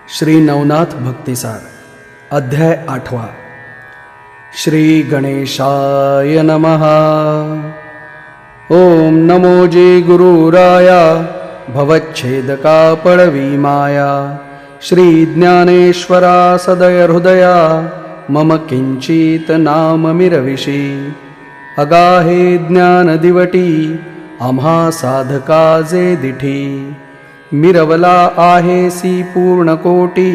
श्री नवनाथ भक्तिसार अध्याय 8। श्री गणेशाय नमः। ओम नमो जे गुरुराया भवच्छेदका पडवी माया। श्री ज्ञानेश्वरा सदय हृदया मम किंचित नाम मिरविशी। अगाहे ज्ञान दिवटी आम्हा साधका जे दिठी। मिरवला आहेसी पूर्णकोटी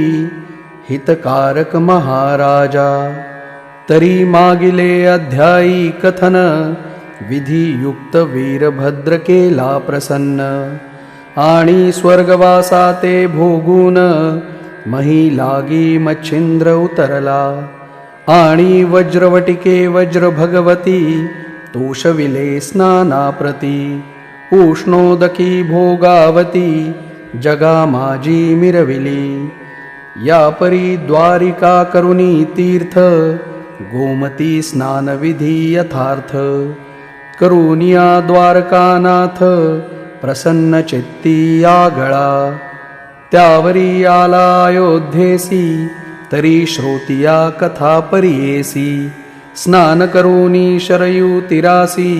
हितकारक महाराजा। तरी मागिले अध्यायी कथन विधियुक्त वीरभद्र केला प्रसन्न। आणि स्वर्गवासा ते भोगून मही लागी मच्छिंद्र उतरला। आणि वज्रवटिके वज्र भगवती तोषविले स्नानाप्रती। उष्णोदकी भोगावती जगा माझी मिरविली। या परी द्वारिका करुणी तीर्थ गोमती स्नानविधी यथार्थ। करुनिया द्वारकानाथ प्रसन्न चित्ती आगळा। त्यावरी आला अयोध्येसी तरी श्रोतिया कथा परियेसी। स्नान करुनी शरयू तिरासी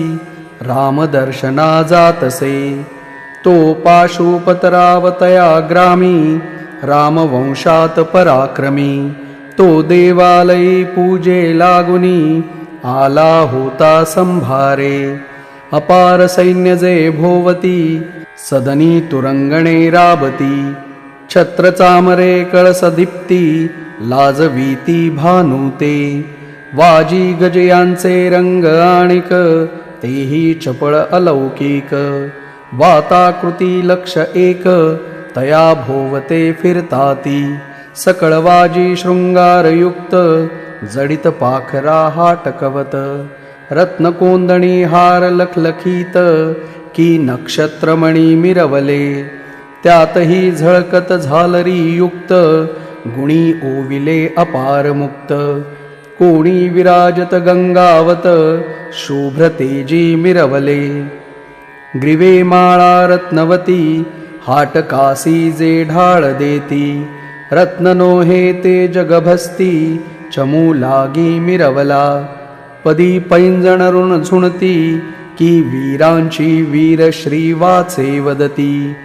रामदर्शना जातसे। तो पाशुपतरावतया ग्रामी रामवंशात पराक्रमी। तो देवालयी पूजे लागुनी आला होता संभारे। अपार सैन्य जे भोवती सदनी तुरंगणे राबती। छत्र चामरे कळसदीप्ती लाजवीती भानुते। वाजी गजयांचे रंग आणिक तेही चपळ अलौकिक। वाताकृती लक्ष एक तया भोवते फिरताती। सकळ वाजी शृंगारयुक्त जडित पाखरा हाटकवत। रत्नकोंदणी हार लखलखीत की नक्षत्रमणी मिरवले। त्यातही झळकत झालरी युक्त गुणी ओविले अपार मुक्त। कोणी विराजत गंगावत शुभ्र तेजी मिरवले। ग्रीवे माळा रत्नवती हाटकासी जे ढाळ देती। रत्ननोहे ते जगभस्ती चमू लागी मिरवला। पदी पैंजण ऋण झुणती की वीरांची वीरश्री वाचे वदती।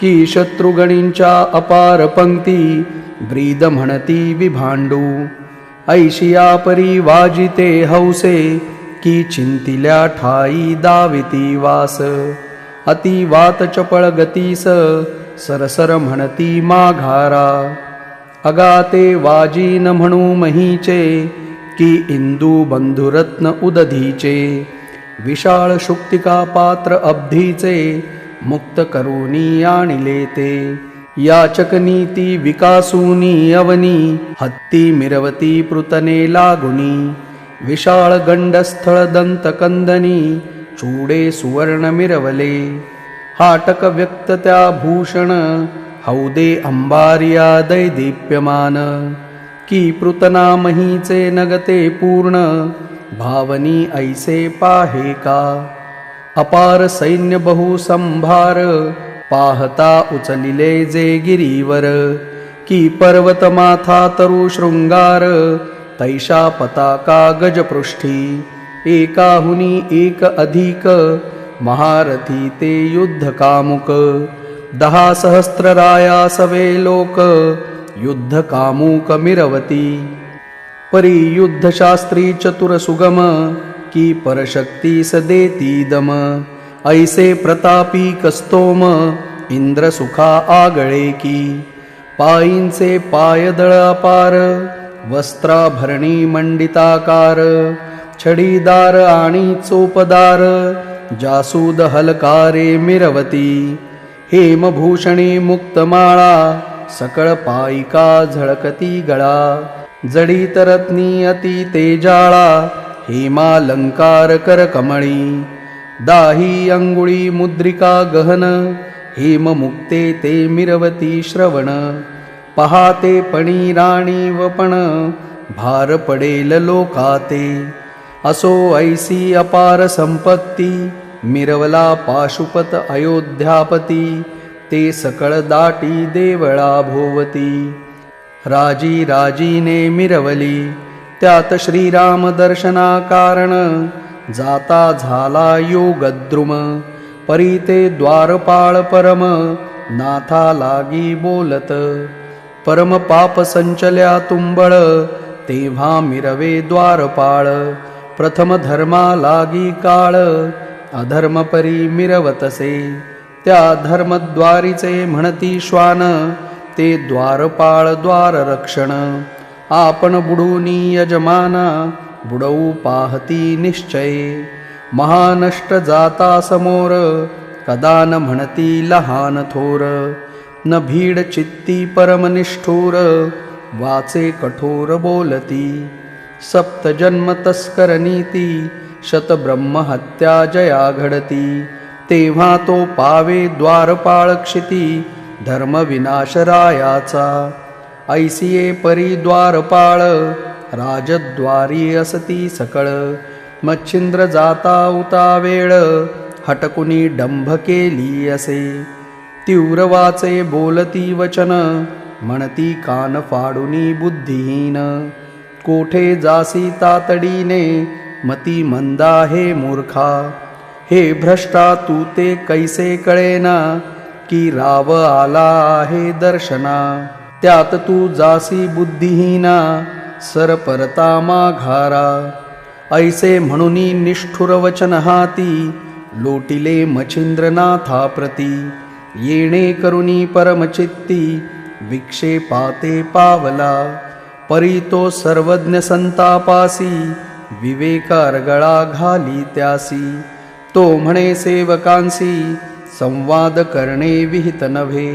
की शत्रुगणींच्या अपार पंक्ती ब्रीद म्हणती विभांडू। ऐशिया परी वाजिते हौसे की चिंतिल्या ठाई दाविती वास। अति वात चपळ गतीस सरसर म्हणती माघारा। अगाते वाजी न म्हणू महीचे की इंदू बंधुरत्न उदधीचे। विशाळ शुक्तिका पात्र अब्धीचे मुक्त करुनी आणिले ते। याचक नीती विकासूनी अवनी हत्ती मिरवती पृतने लागुनी। विशाळ गंडस्थळ दंतकंदनी चूडे सुवर्ण मिरवले। हाटक व्यक्त त्या भूषण हौदे अंबारिया दैदीप्यमान। की पृतना महीचे नगते पूर्ण भावनी ऐसे पाहे का। अपार सैन्य बहु संभार पाहता उचलिले जे गिरीवर। की पर्वत माथा तरु शृंगार तैषा पताका गजपृष्ठी। एकाहुनी एक अधिक महारथी ते युद्ध कामुक। 10 सहस्त्र राया सवे लोक युद्ध कामुक मिरवती। परी युद्ध शास्त्री चतुर सुगम की परशक्ती सदेती दम। ऐसे प्रतापी कस्तोम इंद्र सुखा आगळे की। पायींचे पायदळ अपार वस्त्राभरणी मंडिताकार। छडीदार आणि चोपदार जासूद हलकारे मिरवती। हेमभूषणी मुक्तमाळा सकळ पायिका झळकती गळा। जडित रत्नी अति तेजाळा हेमालंकार करकमळी। दाही अंगुळी मुद्रिका गहन हेममुक्ते ते मिरवती श्रवण। पहाते पणी राणी वपण भार पडेल लोकाते। असो ऐसी अपार संपत्ती मिरवला पाशुपत अयोध्यापती। ते सकळ दाटी देवळा भोवती राजी राजीने मिरवली, त्यात श्रीराम दर्शना कारण, जाता झाला योगद्रुम, परी ते द्वारपाळ परम, नाथा लागी बोलत, परम पाप संचल्या तुंबळ, तेव्हा मिरवे द्वारपाळ, प्रथम धर्मा लागी काळ, अधर्म परी मिरवतसे, त्या धर्मद्वारीचे म्हणती श्वान, ते द्वारपाळ द्वार रक्षण, आपण बुडूनी यजमाना, बुडवू पाहती निश्चय, महानष्ट जाता समोर, कदा न म्हणती लहान थोर, न भीड चित्ती परमनिष्ठूर, वाचे कठोर बोलती, सप्तजन्म तस्कर नीती, शतब्रह्महत्या जया घडती, तेव्हा तो पावे द्वारपाळ क्षिती, धर्म विनाश रायाचा, ऐसिये परी द्वारपाळ, राजद्वारी असती सकळ, मच्छिंद्र जाता उता वेळ, हटकुनी डंभ केली असे, तीव्र वाचे बोलती वचन, म्हणती कान फाडुनी बुद्धिहीन, कोठे जासी तातडीने, मती मंदा हे मूर्खा, हे भ्रष्टा तू ते कैसे कळेना, की राव आला आहे दर्शना, त्यात तू जासी बुद्धिहीना, सर परता माघारा, ऐसे म्हणुनी निष्ठुर वचन हाती, लोटिले मच्छिंद्रनाथा प्रती, येणे करुणी परमचित्ती, विक्षेपाते पावला, परी तो सर्वज्ञ संतापासी, विवेकारगळा घाली त्यासी, तो म्हणे सेवकांसी, संवाद करणे विहित नव्हे,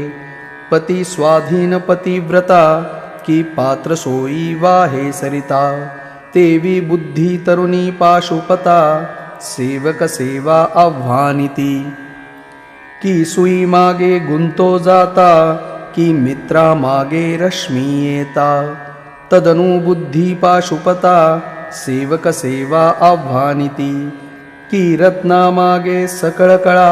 पती स्वाधीन पतिव्रता, की पात्र सोयी वाहे सरिता, तेवी बुद्धी तरुणी पाशुपता, सेवक सेवा आव्हानिती, की सुई मागे गुंतो जाता, की मित्रा मागे रश्मी येता, तदनु बुद्धी पाशुपता, सेवक सेवा आव्हानिती, की रत्ना मागे सकळ कळा,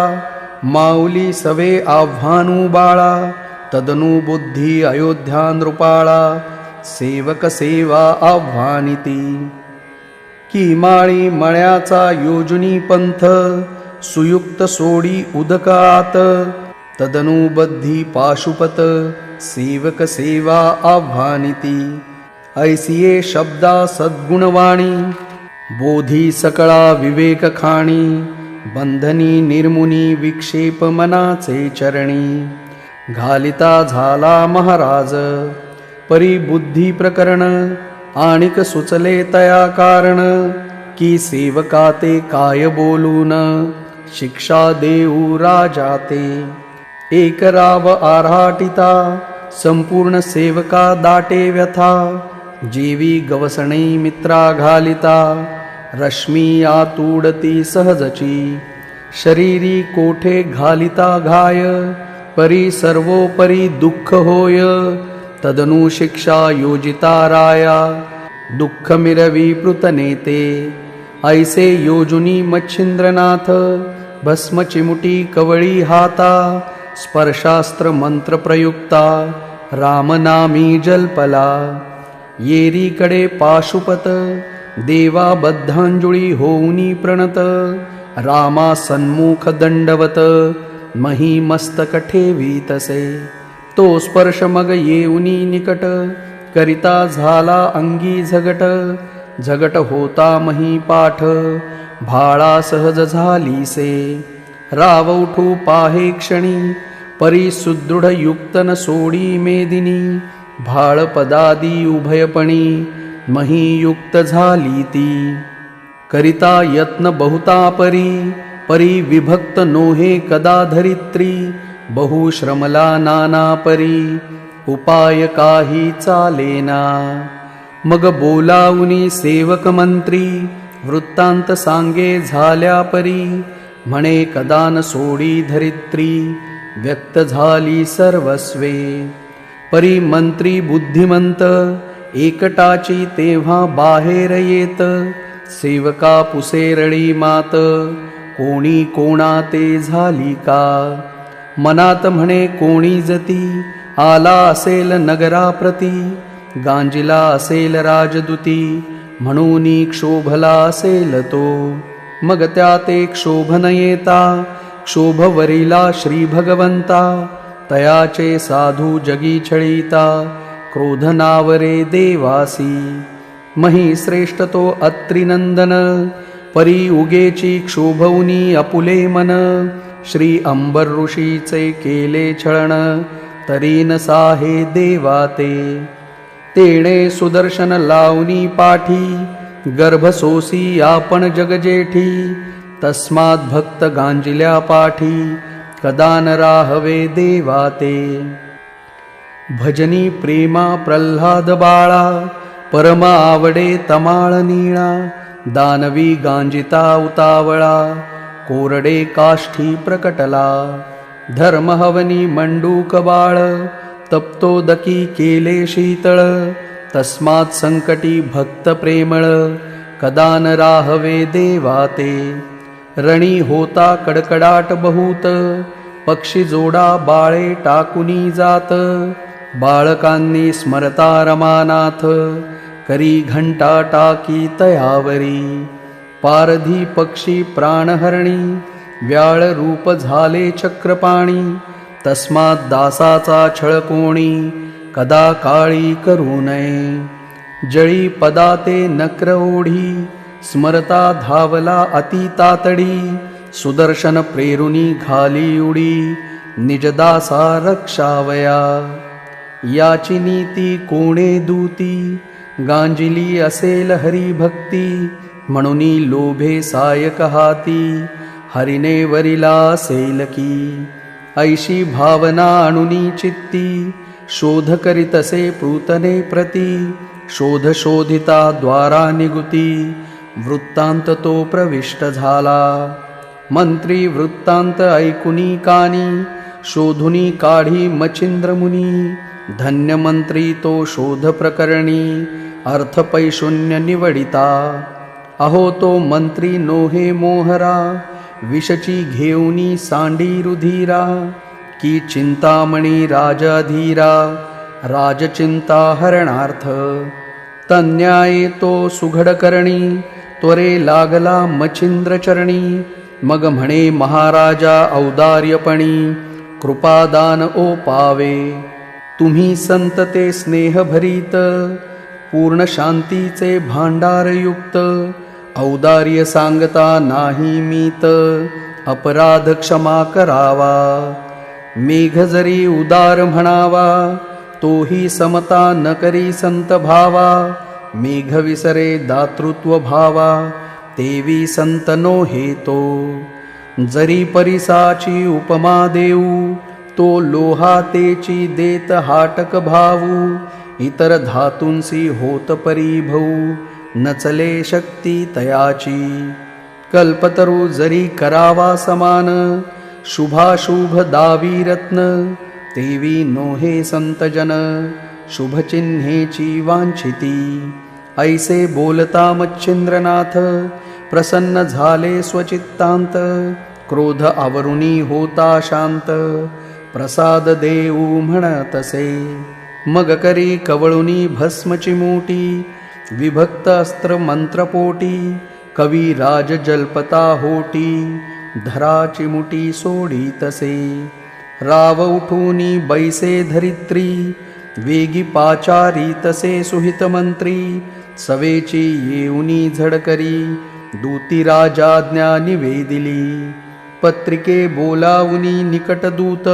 माऊली सवे आव्हानू बाळा, तदनु बुद्धी अयोध्या नृपाळा, सेवक सेवा आव्हानिती, की माळी मळ्याचा योजनी पंथ, सुयुक्त सोडी उदकात, तदनु बुद्धी पाशुपत, सेवक सेवा आव्हानिती, ऐसिये शब्दा सद्गुणवाणी, बोधी सकळा विवेक खाणी, बंधनी निर्मुनी विक्षेप मनाचे चरणी, घालिता झाला महाराज, परी बुद्धी प्रकरण, आणिक सुचले तया कारण, की सेवका ते काय बोलून, शिक्षा देऊ राजा ते, एक राव आराटिता, संपूर्ण सेवका दाटे व्यथा, जीवी गवसणी मित्रा घालिता, रश्मी आतुडती सहजची, शरीरी कोठे घालिता घाय, परी सर्वोपरी दुःख होय, तदनु शिक्षा योजिता राया, दुःख मिरवी पृतनेते, ऐसे योजुनी मच्छिंद्रनाथ, भस्म चिमुटी कवळी हाता, स्पर्शास्त्र मंत्र प्रयुक्ता, रामनामी जल्पला, येरीकडे पाशुपत, देवा बद्धांजुळी होऊनी प्रणत, रामा सन्मुख दंडवत, मही मस्तक ठेवी तसे, तो स्पर्श मग येऊनी निकट, करिता झाला अंगी झगट, झगट होता मही पाठ, भाळा सहज झालीसे, राव उठू पाहे क्षणी, परी सुदृढ युक्त न सोडी मेदिनी, भाळ पदादी उभयपणी, मही युक्त झाली ती, करिता यत्न बहुता परी, परी विभक्त नोहे कदा धरित्री, बहु श्रमला नाना परी, उपाय काही चालेना, मग बोलावनी सेवक मंत्री, वृत्तांत सांगे झाल्या परी, म्हणे कदा न सोडी धरित्री, व्यक्त झाली सर्वस्वे, परी मंत्री बुद्धिमंत, एकटाची तेव्हा बाहेर येत, सेवका पुसेरळी मात, कोणी कोणा ते झाली का, मनात म्हणे कोणी जती, आला असेल नगराप्रती, गांजिला असेल राजदूती, म्हणून क्षोभला असेल तो. मग त्यात एक क्षोभन येता, क्षोभवरीला श्री भगवंता. तयाचे साधू जगी छळीता, क्रोध नावरे देवासी. मही श्रेष्ठ तो अत्रिनंदन, परी उगेची क्षोभवनी अपुले मन. श्री अंबर ऋषीचे केले छळण, तरी न साहे देवा ते. तेणे सुदर्शन लावणी पाठी, गर्भ सोसी आपण जगजेठी. तस्मात् भक्त गांजिल्या पाठी, कदा न राहवे देवा ते. भजनी प्रेमा प्रल्हाद बाळा, परम आवडे तमाळ नीळा. दानवी गांजिता उतावळा, कोरडे काष्ठी प्रकटला. धर्महवनी मंडूक बाळ, तप्तोदकी केले शीतळ. तस्मात् संकटी भक्त प्रेमळ, कदा न राहवे देवा ते. रणी होता कडकडाट बहुत, पक्षी जोडा बाळे टाकुनी जात. बाळकांनी स्मरता रमानाथ, करी घंटा टाकी तयावरी. पारधी पक्षी प्राणहरणी, व्याळ रूप झाले चक्रपाणी. तस्मात् दासाचा छळ कोणी, कदा काळी करू नये. जळी पदाते नक्र ओढी, स्मरता धावला अति तातडी. सुदर्शन प्रेरुनी घाली उडी, निजदासा रक्षावया. याची नीती कोणे दूती, गांजिली असेल हरिभक्ती. म्हणूनी लोभे सायक हाती, हरिने वरिला असेल की. ऐशी भावना आणुनी चित्ती, शोध करीतसे पूतने प्रती. शोध शोधिता द्वारा निगुती, वृत्तांत तो प्रविष्ट झाला. मंत्री वृत्तांत ऐकुनी कानी, शोधुनी काढी मच्छिंद्र मुनी. धन्य मंत्री तो शोध प्रकरणी, अर्थ पैशून्य निवडिता. अहो तो मंत्री नोहे मोहरा, विषची घेऊनी सांडी रुधिरा. की चिंतामणी राजाधीरा, राजचिंता हरणार्थ. तन्याये तो सुघड करणी, त्वरे लागला मच्छिंद्र चरणी. मग म्हणे महाराजा औदार्यपणी, कृपादान ओ पावे. तुम्ही संत ते स्नेह भरीत, पूर्ण शांतीचे भांडार युक्त. औदार्य सांगता नाही मीत, अपराध क्षमा करावा. मेघ जरी उदार म्हणावा, तोही समता न करी संत भावा. मेघ विसरे दातृत्व भावा, तेवी संत नो हेतो. जरी परिसाची उपमा देऊ, तो लोहा तेची देत हाटक भावू. इतर धातूंसी होत परीभऊ, नचले शक्ती तयाची. कल्पतरू जरी करावा समान, शुभाशुभ दावी रत्न. तेवी नोहे संतजन, शुभचिन्हेची वांछिती. ऐसे बोलता मच्छिंद्रनाथ, प्रसन्न झाले स्वचित्तांत. क्रोध आवरुनी होता शांत, प्रसाद देऊ म्हणतसे. मग करी कवळुनी भस्मची मोटी, विभक्त अस्त्र मंत्रपोटी. कवी राज जल्पता होटी, धराची मुठी सोडी तसे. राव उठूनी बैसे धरित्री, वेगी पाचारी तसे सुहित मंत्री. सवेची येऊनी झडकरी, दूती राजाज्ञा निवेदिली. पत्रिके बोलावुनी निकटदूत,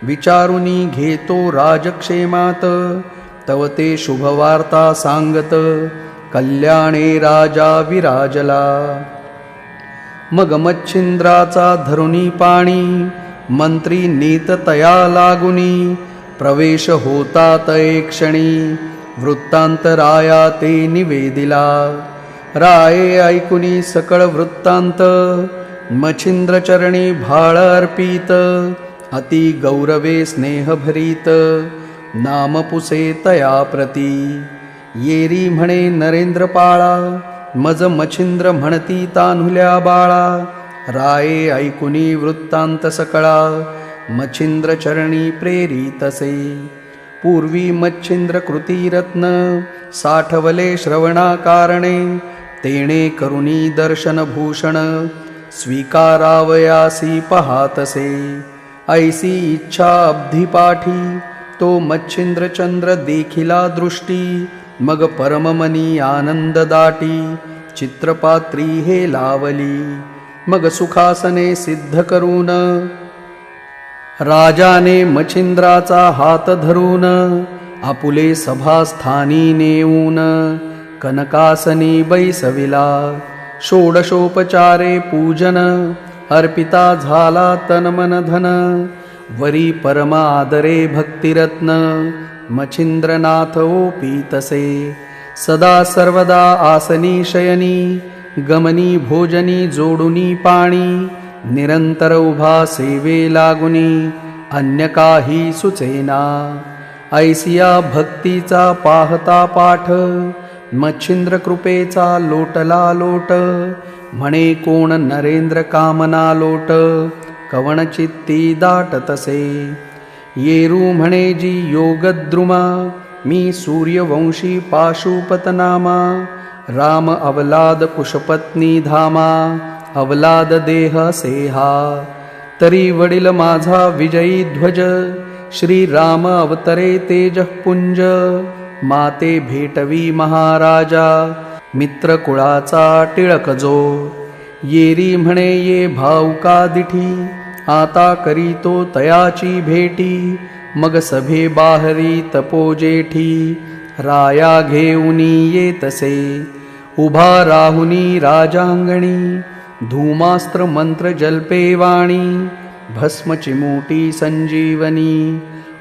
विचारुनी घेतो राजक्षेमात. तव ते शुभवार्ता सांगत, कल्याणे राजा विराजला. मग मच्छिंद्राचा धरुणी पाणी, मंत्री नीत तया लागुनी. प्रवेश होता तये क्षणी, वृत्तांत राया ते निवेदिला. राये ऐकुनी सकळ वृत्तांत, मच्छिंद्रचरणी भाळ अर्पित. अति गौरवे स्नेह भरीत, नाम पुसे तया प्रती. येरी म्हणे नरेंद्र पाळा, मज मच्छिंद्र म्हणती तान्हुल्या बाळा. राये ऐकुनी वृत्तांत सकळा, मच्छिंद्र चरणी प्रेरितसे. पूर्वी मच्छिंद्र कृतीरत्न साठवले श्रवणाकारणे तेणे करुणी दर्शनभूषण स्वीकारावयासी पहातसे ऐसी इच्छा अब्धिपाठी तो मच्छिंद्रचंद्र देखिला दृष्टी मग परममनी आनंद दाटी चित्रपात्री हे लावली मग सुखासने सिद्ध करून राजाने मच्छिंद्राचा हात धरून आपुले सभास्थानी नेऊन कनकासनी बैसविला षोडशोपचारे पूजन अर्पिता झाला तनमन धन वरी परमादरे भक्तिरत्न मच्छिंद्रनाथ ओपी तसे सदा सर्वदा आसनी शयनी गमनी भोजनी जोडुनी पाणी निरंतर उभा सेवे लागुनी अन्य काही सुचेना ऐसिया भक्तीचा पाहता पाठ मच्छिंद्र कृपेचा लोटला लोट म्हणे कोण नरेंद्र कामना लोट कवण चित्ती दाटतसे येरू म्हणे जी योगद्रुमा मी सूर्यवंशी पाशुपतनामा राम अवलाद कुशपत्नी धामा अवलाद देह सेहा तरी वडील माझा विजयी ध्वज श्री राम अवतरे तेजपुंज माते भेटवी महाराजा मित्र कुळाचा टिळक जो येरी म्हणे ये भाऊका दिठी आता करीतो तयाची भेटी मग सभे बाहरी तपोजेठी राया घेऊनी येतसे उभा राहुनी राजांगणी धूमास्त्र मंत्र जल्पे वाणी भस्म चिमूटी संजीवनी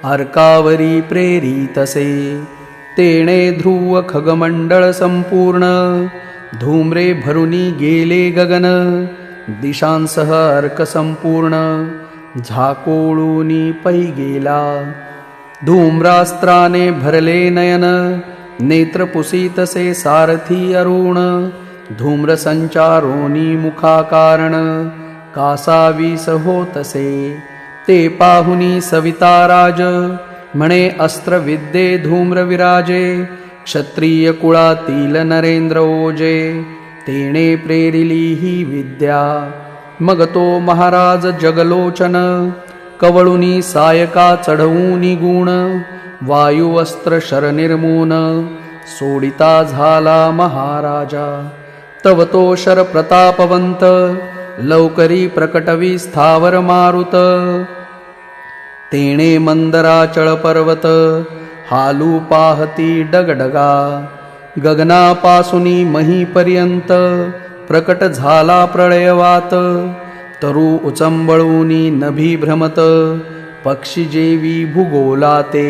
अर्कावरी प्रेरितसे तेणे ध्रुव खगमंडळ संपूर्ण धूम्रे भरुनी गेले गगन दिशांसह अर्क संपूर्ण झाकोळूनी पै गेला धूम्रास्त्राने भरले नयन नेत्र पुसीतसे सारथी अरुण धूम्र संचारोनी मुखाकारण कासावीस होतसे ते पाहुनी सविताराज म्हणे अस्त्र विद्ये धूम्र विराजे क्षत्रिय कुळातील नरेंद्र ओजे तेणे प्रेरिली ही विद्या मग तो महाराज जगलोचन कवळुनी सायका चढवूनी गुण वायू अस्त्र शरनिर्मून सोडिता झाला महाराजा तव तो शर प्रतापवंत लवकरी प्रकटवी स्थावर मारुत तेणे मंदराचळ पर्वत हालू पाहती डगडगा गगनापासुनी महीपर्यंत प्रकट झाला प्रळयवात तरु उचंबळूनी नभी भ्रमत पक्षी जेवी भूगोलाते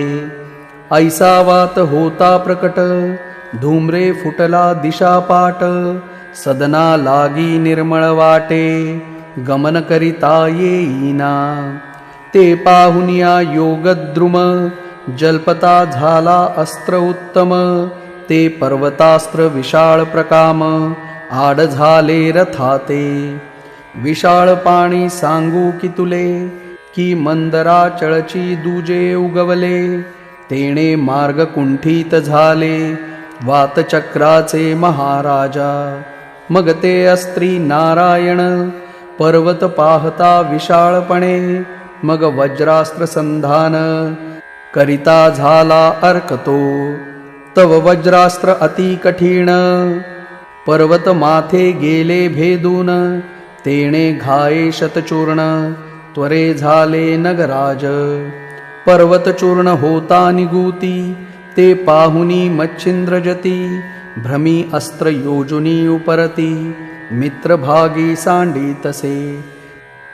ऐसा वात होता प्रकट धूम्रे फुटला दिशापाट सदना लागी निर्मळ वाटे गमन करिता येईना ते पाहुनिया योगद्रुम जल्पता झाला अस्त्र उत्तम ते पर्वतास्त्र विशाळ प्रकाम आड झाले रथाते विशाळ पाणी सांगू की तुले की मंदराचळची दुजे उगवले तेणे मार्ग कुंठित झाले वातचक्राचे महाराजा मग ते अस्त्री नारायण पर्वत पाहता विशाळपणे मग वज्रास्त्र संधान करिता झाला अर्कतो तव वज्रास्त्र अति कठीण पर्वत माथे गेले भेदून तेणे घाये शतचूर्ण त्वरे झाले नगराज पर्वत चूर्ण होता निगूती ते पाहुनी मच्छिंद्रजती भ्रमी अस्त्र योजुनी उपरती मित्रभागी सांडितसे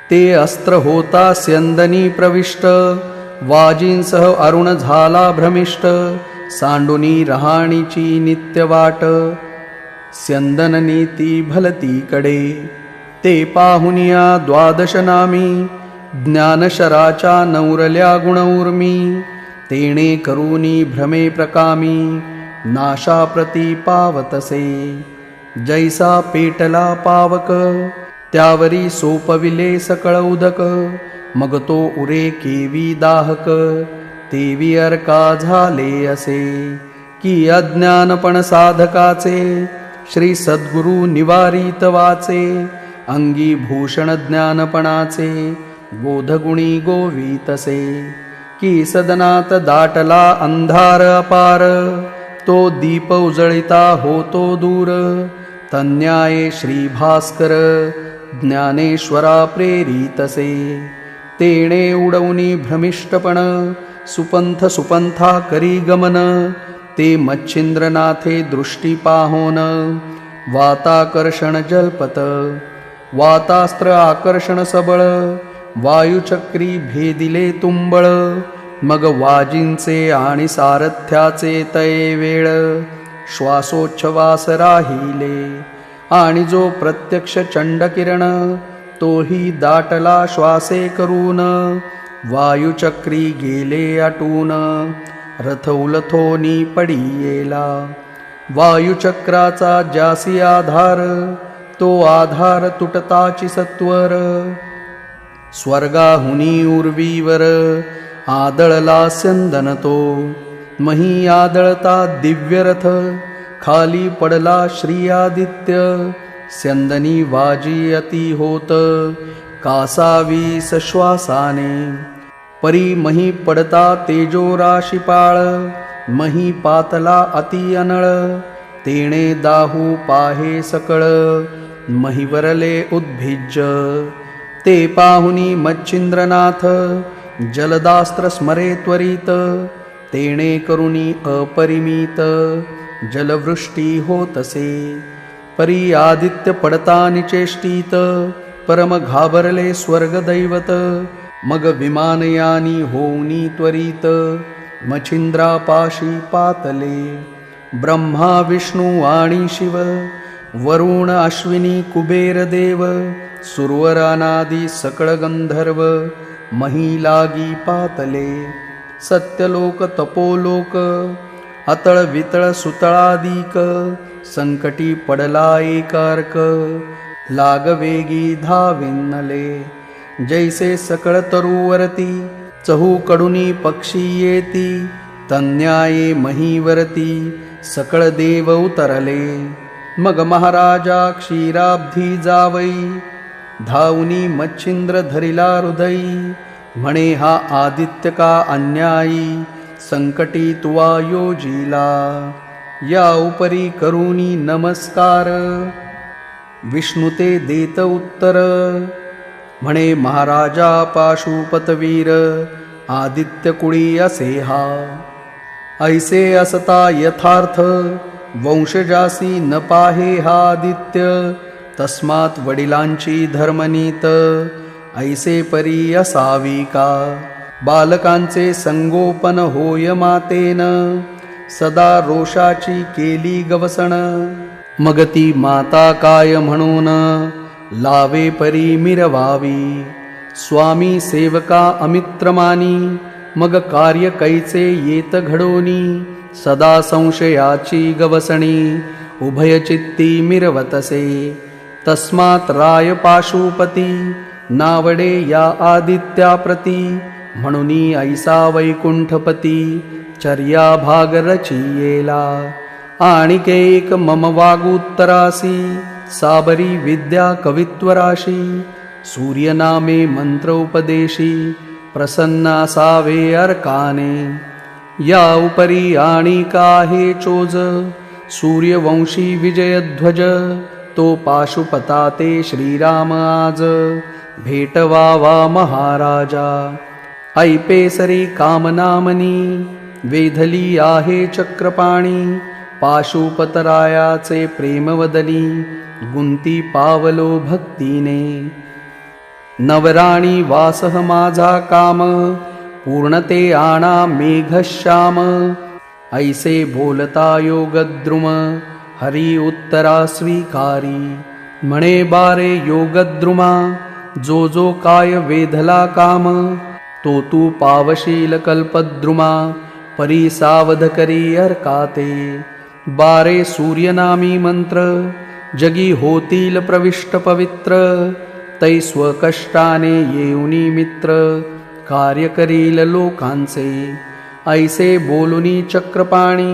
ते अस्त्र होता स्यंदनी प्रविष्ट वाजींसह अरुण झाला भ्रमिष्ट सांडुनी रहाणीची नित्यवाट स्यंदन नीती भलतीकडे ते पाहुनिया द्वादश नामी ज्ञानशराच्या नौरल्या गुणऊर्मी तेणे करूनी भ्रमे प्रकामी नाशाप्रती पावतसे जैसा पेटला पावक त्यावरी सोपविले सकळ उदक मग तो उरे केवी दाहक तेवी अर्का झाले असे की अज्ञानपण साधकाचे श्री सद्गुरु निवारित वाचे अंगी भूषण ज्ञानपणाचे बोधगुणी गोवितसे की सदनात दाटला अंधार अपार तो दीप उजळिता होतो दूर तन्याये श्री भास्कर ज्ञानेश्वरा प्रेरितसे तेणे उडवणी भ्रमिष्टपण सुपंथ सुपंथा करी गमन ते मच्छिंद्रनाथे दृष्टी पाहोन वाताकर्षण जल्पत वातास्त्र आकर्षण सबळ वायुचक्री भेदिले तुंबळ मग वाजींचे आणि सारथ्याचे तये वेळ श्वासोच्छवास राहिले आणि जो प्रत्यक्ष चंडकिरण तोही दाटला श्वासे करून वायुचक्री गेले आटून रथ उलथोनी पडियेला वायुचक्राचा जासी आधार तो आधार तुटताची सत्वर स्वर्गाहुनी उर्वीवर आदळला स्यंदन तो मही आदळता दिव्यरथ खाली पडला श्री आदित्य स्यंदनी वाजी अति होत कासावीस श्वासाने परी मही पडता तेजो राशिपाळ मही पातला अति अनळ तेणे दाहू पाहे सकळ महिवरले उद्भिज्ज ते पाहुनी मच्छिंद्रनाथ जलदास्त्र स्मरे त्वरित तेणे करुणी अपरिमित जलवृष्टी होतसे परी आदित्य पडता निचेष्टित परम घाबरले स्वर्गदैवत मग विमानयानी होऊनी त्वरित मच्छिंद्रापाशी पातले ब्रह्मा विष्णू आणि शिव वरुण अश्विनी कुबेर देव सुरवरानादी सकळ गंधर्व महिलागी पातले सत्यलोक तपोलोक अतळ वितळ सुतळादिक संकटी पडला एकार्क लागवेगी धाविन्नले जैसे सकळ तरुवरती चहूकडुनी पक्षी येती तन्याये महीवरती सकळ देव उतरले मग महाराजा क्षीराब्धी जावई धावनी मच्छिंद्र धरिला हृदय म्हणे हा आदित्य का अन्यायी संकटी तुवा योजिला या उपरी करुणी नमस्कार विष्णुते देत उत्तर म्हणे महाराजा पाशुपतवीर आदित्य कुळी असे हा ऐसे असता यथार्थ वंशजासी न पाहे हा आदित्य तस्मात वडिलांची धर्मनीत ऐसे परी असावी का बालकांचे संगोपन होय मातेन सदा रोषाची केली गवसण मग ती माता काय म्हणून लावे परी मिरवावी स्वामी सेवका अमित्रमानी मग कार्य कैचे येत घडोनी सदा संशयाची गवसणी उभयचित्ती मिरवतसे तस्मात राय पाशुपती नावडे या आदित्याप्रती म्हणूनी ऐसा वैकुंठपती चर्या भाग रचियेला आणिकेक मम वागुत्तरासी साबरी विद्या कवित्वराशी सूर्यनामे मंत्र उपदेशी प्रसन्ना सावे अर्काने या उपरी आणिका हे चोज सूर्यवंशी विजयध्वज तो पाशुपताते श्रीराम आज भेटवावा महाराजा ऐपेसरी कामनामनी वेधली आहे चक्रपाणी पाशुपतरायाचे प्रेमवदनी गुंती पावलो भक्तीने नवराणी वासह माझा काम पूर्णते आणा मेघश्याम ऐसे बोलता योगद्रुम हरी उत्तरा स्वीकारी म्हणे बारे योगद्रुमा जो जो काय वेधला काम तो तू पावशील कल्पद्रुमा परी सावध करी अर्काते बारे सूर्यनामी मंत्र जगी होतील प्रविष्ट पवित्र तै स्वकष्टाने येऊनी मित्र कार्य करील लोकांचे ऐसे बोलुनी चक्रपाणी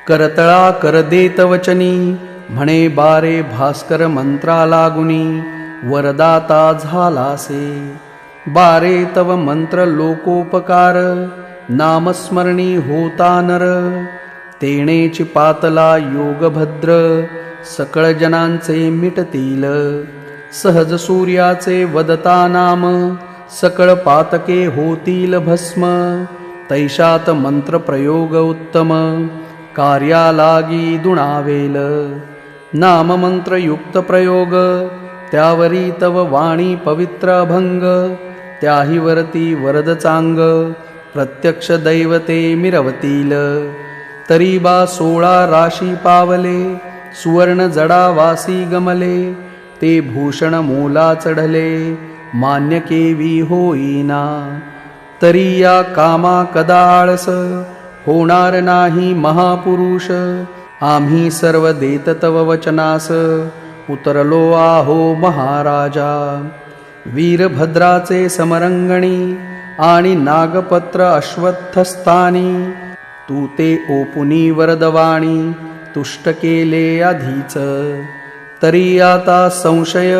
करतळा कर देत वचनी म्हणे बारे भास्कर मंत्रा लागुनी वरदाता झालासे बारे तव मंत्र लोकोपकार नामस्मरणी होता नर तेणेची पातला योगभद्र सकळ जनांचे मिटतील सहज सूर्याचे वदता नाम सकळ पातके होतील भस्म तैशात मंत्र प्रयोग उत्तम कार्या लागी दुणावेल नाम मंत्र युक्त प्रयोग त्यावरी तव वाणी पवित्र अभंग त्याही वरती वरद चांग प्रत्यक्ष दैवते मिरवतील तरी बा 16 राशी पावले सुवर्ण जडा वासी गमले ते भूषण मोला चढले मान्य केवी होईना तरी या कामा कदा आळस होणार नाही महापुरुष आम्ही सर्व देत तव वचनास उतरलो आहो महाराजा वीरभद्राचे समरंगणी आणि नागपत्र अश्वत्थस्थानी तू ते ओपुनी वरदवाणी तुष्ट केले आधीच तरी आता संशय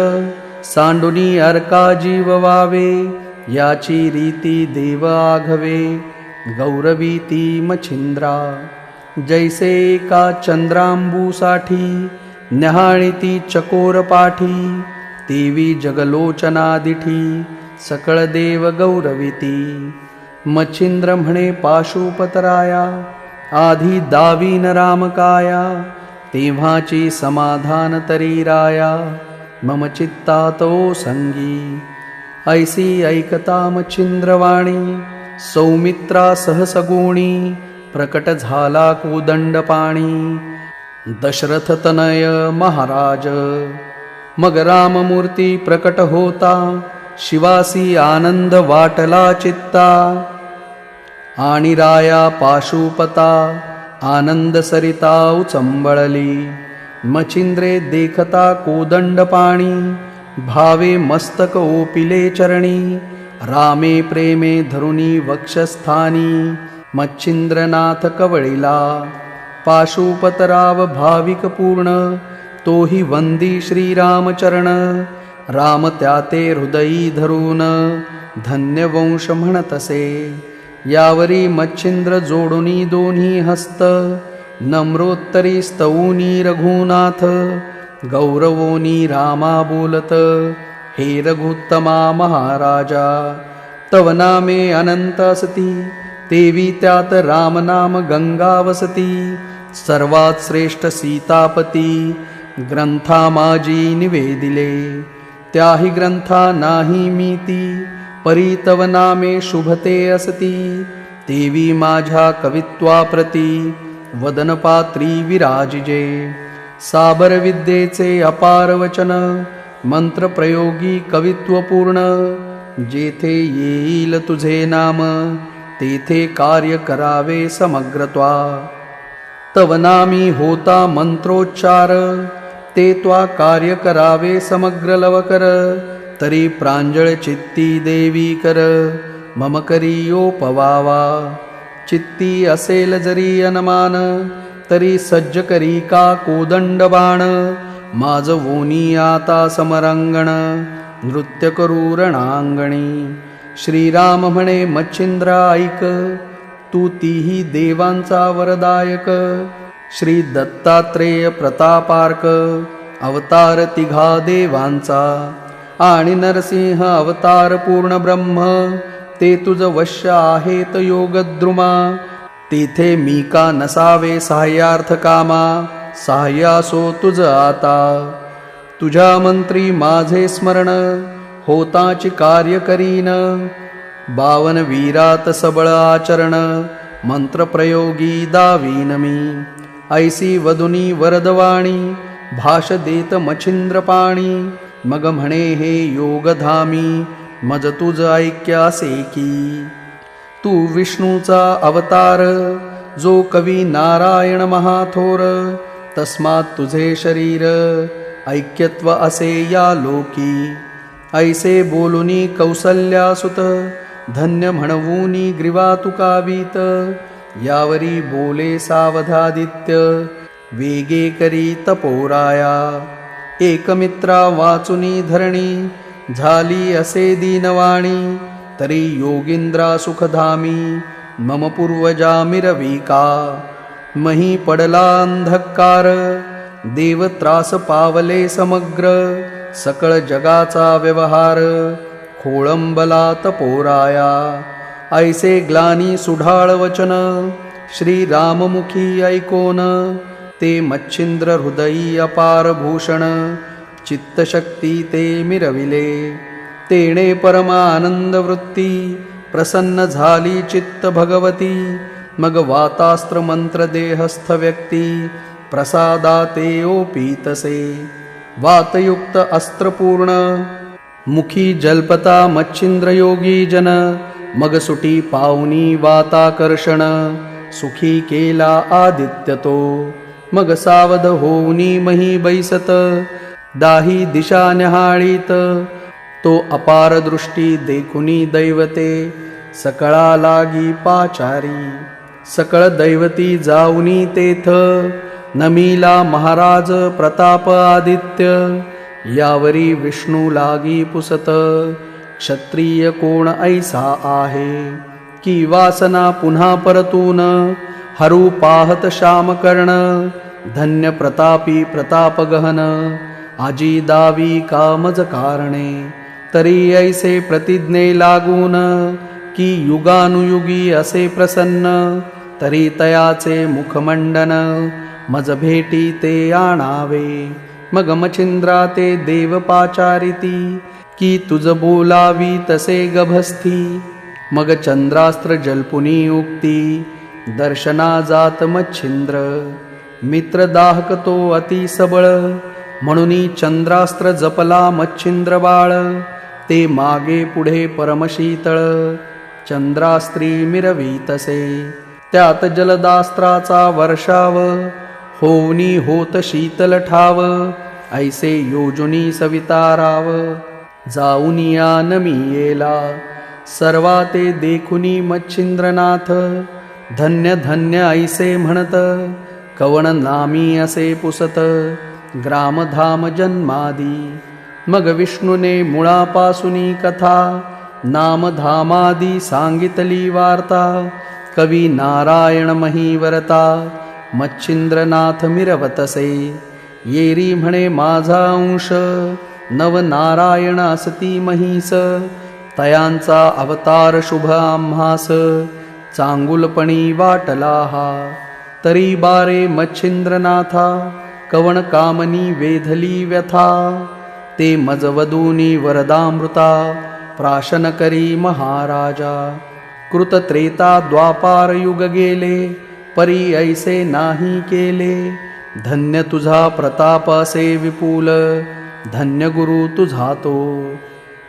सांडुनी अर्का जीव व्हावे याची रीती देव आघवे गौरवीती मच्छिंद्रा जैसे का चंद्रांबूसाठी न्याहाळीती चकोर पाठी देवी जगलोचना दिठी सकळ देव गौरविती मच्छिंद्र म्हणे पाशुपतराया आधी दावीन रामकाया तेव्हाची समाधान तरी राया मम चित्तात ओ संगी ऐसी ऐकता मच्छिंद्रवाणी सौमित्रा सहसगुणी प्रकट झाला कोदंडपाणी दशरथ तनय महाराज मग राममूर्ती प्रकट होता शिवासी आनंद वाटला चित्ता आणि राया पाशुपता आनंद सरिता उचंबळली मच्छिंद्रे देखता कोदंडपाणी भावे मस्तक ओपिले चरणी रामे प्रेमे धरुनी वक्षस्थानी मच्छिंद्रनाथ कवळिला पाशुपतराव भाविक पूर्ण तोही वंदी श्रीरामचरण राम त्याते हृदयी धरून धन्य वंश म्हणतसे यावरी मच्छिंद्र जोडुनी दोन्ही हस्त नम्रोत्तरी स्तवूनी रघुनाथ गौरवोनी रामा बोलत हे रघुत्तमा महाराजा तव नामे अनंत असती तेवी त्यात रामनाम गंगा वसती सर्वात श्रेष्ठ सीतापती ग्रंथा माजी निवेदिले त्याही ग्रंथा नाही मीती परी तव नामे शुभते असती तेवी माझ्या कवित्वाप्रती वदनपात्री विराजिजे साबर विद्येचे अपार वचन मंत्रप्रयोगी कवित्वपूर्ण जेथे येईल तुझे नाम तेथे कार्य करावे समग्रत्वा तव नामी होता मंत्रोच्चार ते त्वा कार्य करावे समग्र लवकर तरी प्रांजळ चित्ती देवी कर मम करियो पवावा चित्ती असेल जरी अनमान तरी सज्ज करी का कोदंडबाण माझ वोनी आता समरंगण नृत्य करू रणांगणी श्रीराम म्हणे मच्छिंद्रा ऐक तू तीही देवांचा वरदायक श्री दत्तात्रेय प्रतापार्क अवतार तिघा देवांचा आणि नरसिंह अवतार पूर्ण ब्रह्म ते तुझ वश्य आहेत योगद्रुमा तेथे मी का नसावे सहाय्यार्थ कामा सहाय्यासो तुझ आता तुझ्या मंत्री माझे स्मरण होताची कार्य करीन 52 वीरात सबळ आचरण मंत्रप्रयोगी दावीन मी ऐसी वदुनी वरदवाणी भाष देत मच्छिंद्रपाणी मग म्हणे हे योगधामी मज तुझ ऐक्यासे की तू विष्णूचा अवतार जो कवी नारायण महाथोर तस्मात तुझे शरीर ऐक्यत्व असे या लोकी ऐसे बोलुनी कौसल्यासुत धन्य म्हणवूनी ग्रीवा तुकावीत, यावरी बोले सावधादित्य, वेगे करी तपोराया. एकमित्रा वाचुनी धरणी, झाली असे दीनवाणी, तरी योगींद्रा सुखधामी, मम पूर्वजा मिरविका. मही पडला अंधकार, देव त्रास पावले समग्र, सकळ जगाचा व्यवहार, खोळंबला तपोराया. ऐसे ग्लानी सुढाळ वचन, श्री राममुखी ऐकोन, ते मच्छिंद्र हृदयी अपार भूषण, चित्तशक्ती ते मिरविले. तेणे परमानंद वृत्ती, प्रसन्न झाली चित्त भगवती. मग वातास्त्र मंत्र देहस्थ व्यक्ती, प्रसादाते ओपीतसे. वातयुक्त अस्त्रपूर्ण, मुखी जल्पता मच्छिंद्र योगी जन. मग सुटी पावनी वाताकर्षण, सुखी केला आदित्य तो. मग सावध होऊनी मही बैसत, दाही दिशा न्याहाळीत. तो अपार दृष्टी देखुनी दैवते, सकळा लागी पाचारी. सकळ दैवती जाऊनी तेथ, नमिला महाराज प्रताप आदित्य. यावरी विष्णू लागी पुसत, क्षत्रिय कोण ऐसा आहे. की वासना पुन्हा परतून, हरू पाहत श्यामकर्ण. धन्य प्रतापी प्रताप गहन, आजी दावी कामज कारणे. तरी ऐसे प्रतिज्ञे लागून, की युगानुयुगी असे प्रसन्न. तरी तयाचे मुखमंडन, मज भेटी ते आणावे. मग मच्छिंद्रा ते देव पाचारिती, की तुझ बोलावी तसे गभस्थी. मग चंद्रास्त्र जल्पुनी उक्ती, दर्शना जात मच्छिंद्र. मित्र दाहकतो अति सबळ, म्हणूनी चंद्रास्त्र जपला मच्छिंद्र बाळ. ते मागे पुढे परमशीतळ, चंद्रास्त्री मिरवीतसे. त्यात जलदास्त्राचा वर्षाव, होऊनी होत शीतल ठाव. ऐसे योजुनी सविताराव, जाऊनिया नमियेला. सर्वा ते देखुनी मच्छिंद्रनाथ, धन्य धन्य ऐसे म्हणत. कवण नामी असे पुसत, ग्रामधाम जन्मादी. मग विष्णूने मुळापासुनी कथा, नामधामादी सांगितली वार्ता. कवी नारायण महीवरता, मच्छिंद्रनाथ मिरवतसे. येरी म्हणे माझा अंश, नव नारायण असती महिस. तयांचा अवतार शुभ आम्हास, चांगुलपणी वाटला हा. तरी बारे मच्छिंद्रनाथा, कवण कामनी वेधली व्यथा. ते मजवदूनी वरदामृता, प्राशन करी महाराजा. कृत त्रेता द्वापार युग गेले, परी ऐसे नाही केले. धन्य तुझा प्रताप असे विपुल, धन्य गुरु तुझा तो.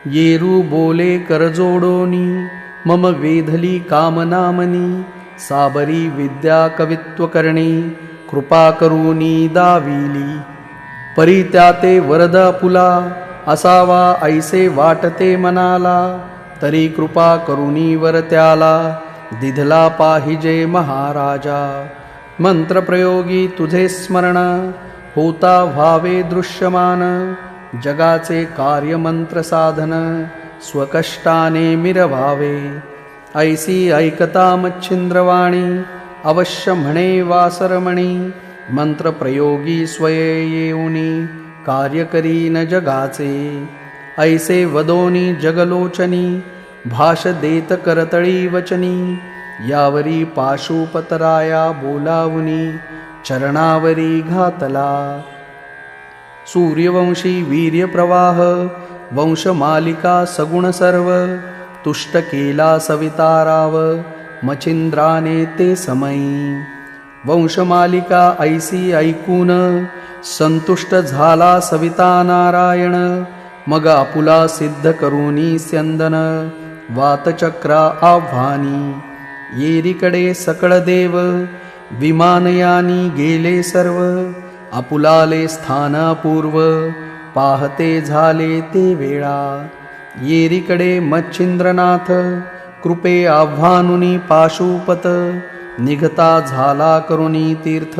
येरू बोले करजोडोनी, मम वेधली कामना मनी. साबरी विद्या कवित्व करणी, कृपा करूनी दाविली. परी त्याते वरद पुला, असावा ऐसे वाटते मनाला. तरी कृपा करुनी वर त्याला, दिधला पाहिजे महाराजा. मंत्रप्रयोगी तुझे स्मरण, होता व्हावे दृश्यमान. जगाचे कार्य मंत्र साधन, स्वकष्टाने मिरवावे. ऐसी ऐकता मच्छिंद्रवाणी, अवश्य म्हणे वासरमणी. मंत्रप्रयोगी स्वये येऊनी, कार्य करीन जगाचे. ऐसे वदोनी जगलोचनी, भाष देत करतळी वचनी. यावरी पाशुपतराया बोलावुनी, चरणावरी घातला. सूर्यवंशी वीर्यप्रवाह, वंशमालिका सगुण सर्व. तुष्ट केला सविताराव, मच्छिंद्राने ते समयी. वंशमालिका ऐसी ऐकून, संतुष्ट झाला सविता नारायण. मग आपुला सिद्ध करूनी स्यंदन, वातचक्रा आव्हानी. येरीकडे सकळ देव, विमानयानी गेले सर्व. आपुलाले स्थान पूर्व, पाहते झाले ते वेळा. येरीकडे मच्छिंद्रनाथ, कृपे आव्हानुनी पाशुपत निघता झाला करुणी तीर्थ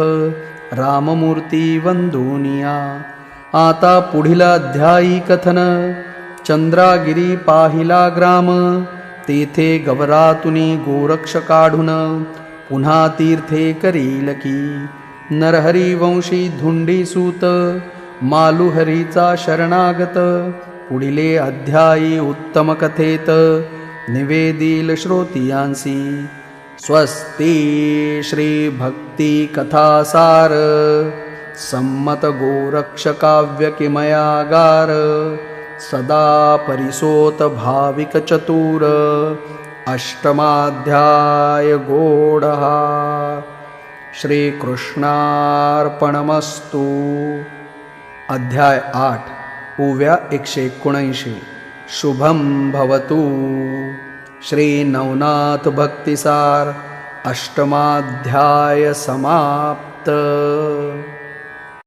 राममूर्ती वंदुनिया. आता पुढील अध्यायी कथन. चंद्रागिरी पाहिला ग्राम तेथे गवरातुनी गोरक्ष काढून पुन्हा तीर्थे करील की. नरहरी वंशी धुंडीसूत मालुहरीचा शरणागत पुढिले अध्यायी उत्तम कथेत निवेदील श्रोतियांसी. स्वस्ति श्री भक्ती कथासार सम्मत गोरक्ष काव्य किमयागार सदा परिसोत भाविक चतुर. अष्टमाध्याय गोडहा. श्रीकृष्णार्पणमस्तु. अध्याय 8 उव्या 179. शुभम भवतु. श्री नवनाथ भक्तिसार अष्टमाध्याय समाप्त.